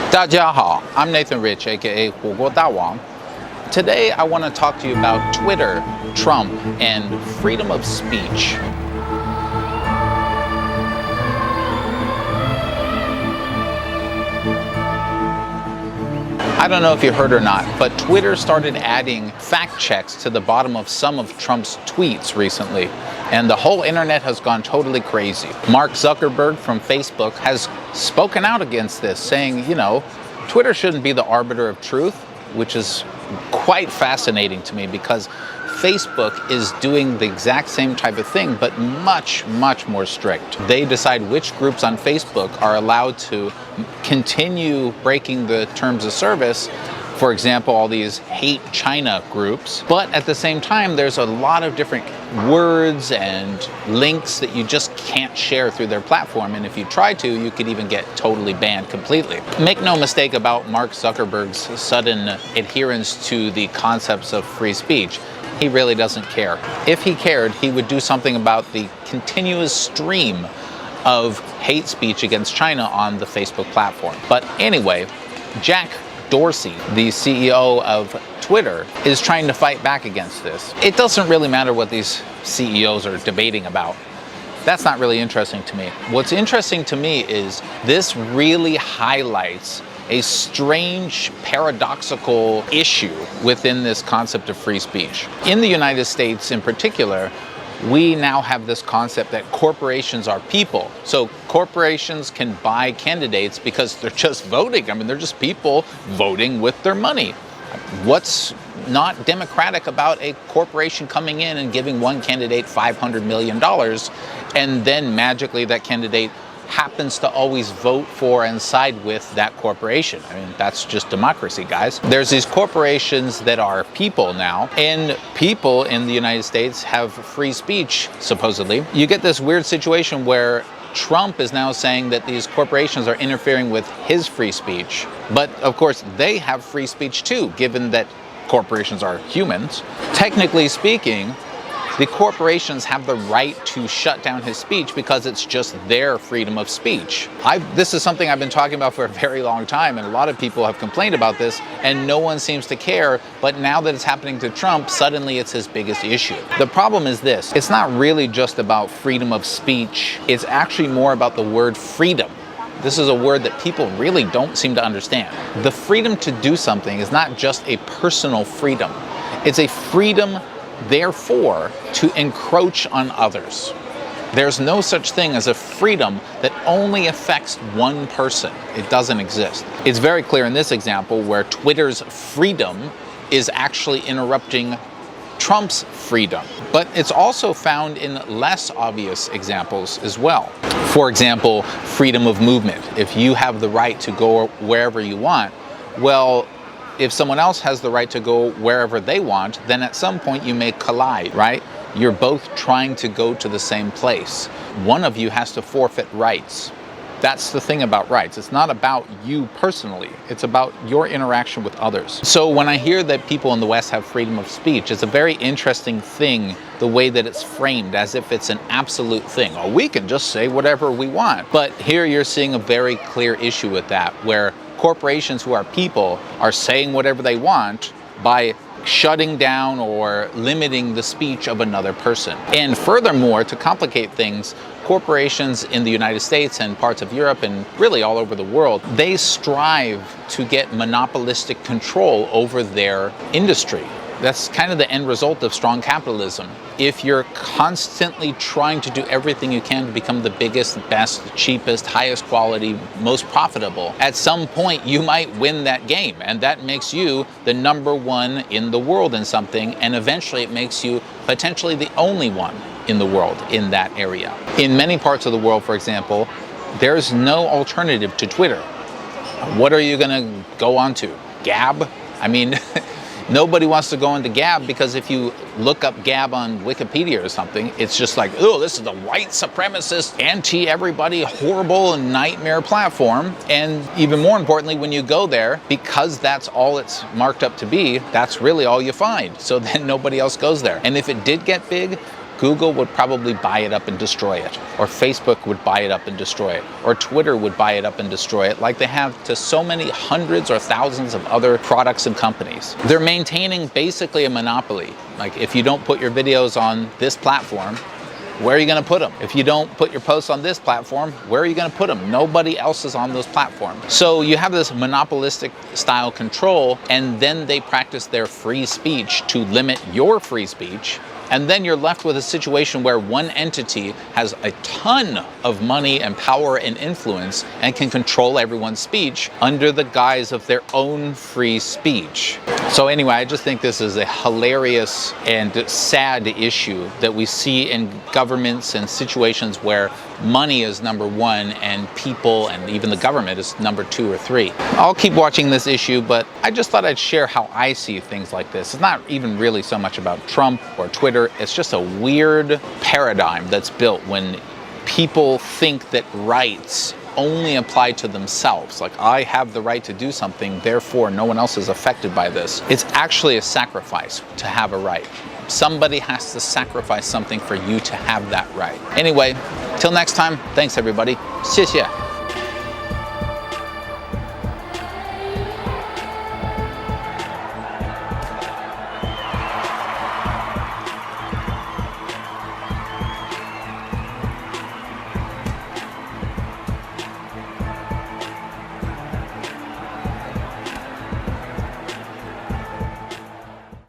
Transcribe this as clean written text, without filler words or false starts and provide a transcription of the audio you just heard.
大家好, I'm Nathan Rich, aka 火锅大王. Today I want to talk to you about Twitter, Trump, and freedom of speech. I don't know if you heard or not, but Twitter started adding fact checks to the bottom of some of Trump's tweets recently, and the whole internet has gone totally crazy. Mark Zuckerberg from Facebook has spoken out against this, saying, you know, Twitter shouldn't be the arbiter of truth, which is quite fascinating to me because Facebook is doing the exact same type of thing, but much, much more strict. They decide which groups on Facebook are allowed to continue breaking the terms of service. For example, all these hate China groups. But at the same time, there's a lot of different words and links that you just can't share through their platform. And if you try to, you could even get totally banned completely. Make no mistake about Mark Zuckerberg's sudden adherence to the concepts of free speech. He really doesn't care. If he cared, he would do something about the continuous stream of hate speech against China on the Facebook platform. But anyway, Jack Dorsey, the CEO of Twitter, is trying to fight back against this. It doesn't really matter what these CEOs are debating about. That's not really interesting to me. What's interesting to me is this really highlights a strange, paradoxical issue within this concept of free speech. In the United States in particular, we now have this concept that corporations are people. So corporations can buy candidates because they're just voting. I mean, they're just people voting with their money. What's not democratic about a corporation coming in and giving one candidate $500 million and then magically that candidate happens to always vote for and side with that corporation? I mean, that's just democracy, guys. There's these corporations that are people now, and people in the United States have free speech, supposedly. You get this weird situation where Trump is now saying that these corporations are interfering with his free speech, but of course they have free speech too, given that corporations are humans. Technically speaking, the corporations have the right to shut down his speech because it's just their freedom of speech. This is something I've been talking about for a very long time, and a lot of people have complained about this, and no one seems to care. But now that it's happening to Trump, suddenly it's his biggest issue. The problem is this: it's not really just about freedom of speech. It's actually more about the word freedom. This is a word that people really don't seem to understand. The freedom to do something is not just a personal freedom. It's a freedom, therefore, to encroach on others. There's no such thing as a freedom that only affects one person. It doesn't exist. It's very clear in this example where Twitter's freedom is actually interrupting Trump's freedom. But it's also found in less obvious examples as well. For example, freedom of movement. If you have the right to go wherever you want, well, if someone else has the right to go wherever they want, then at some point you may collide, right? You're both trying to go to the same place. One of you has to forfeit rights. That's the thing about rights. It's not about you personally. It's about your interaction with others. So when I hear that people in the West have freedom of speech, it's a very interesting thing, the way that it's framed, as if it's an absolute thing. Oh, we can just say whatever we want. But here you're seeing a very clear issue with that, where corporations who are people are saying whatever they want by shutting down or limiting the speech of another person. And furthermore, to complicate things, corporations in the United States and parts of Europe and really all over the world, they strive to get monopolistic control over their industry. That's kind of the end result of strong capitalism. If you're constantly trying to do everything you can to become the biggest, best, cheapest, highest quality, most profitable, at some point you might win that game, and that makes you the number one in the world in something, and eventually it makes you potentially the only one in the world in that area. In many parts of the world, for example, there's no alternative to Twitter. What are you gonna go on to? Gab? I mean, nobody wants to go into Gab because if you look up Gab on Wikipedia or something, it's just like, oh, this is the white supremacist, anti-everybody, horrible and nightmare platform. And even more importantly, when you go there, because that's all it's marked up to be, that's really all you find. So then nobody else goes there. And if it did get big, Google would probably buy it up and destroy it, or Facebook would buy it up and destroy it, or Twitter would buy it up and destroy it, like they have to so many hundreds or thousands of other products and companies. They're maintaining basically a monopoly. Like, if you don't put your videos on this platform, where are you going to put them? If you don't put your posts on this platform, where are you going to put them? Nobody else is on those platforms. So you have this monopolistic style control, and then they practice their free speech to limit your free speech. And then you're left with a situation where one entity has a ton of money and power and influence and can control everyone's speech under the guise of their own free speech. So anyway, I just think this is a hilarious and sad issue that we see in governments and situations where money is number one and people and even the government is number 2 or 3. I'll keep watching this issue, but I just thought I'd share how I see things like this. It's not even really so much about Trump or Twitter. It's just a weird paradigm that's built when people think that rights only apply to themselves. Like, I have the right to do something, therefore no one else is affected by this. It's actually a sacrifice to have a right. Somebody has to sacrifice something for you to have that right. Anyway, till next time, thanks everybody. 谢谢.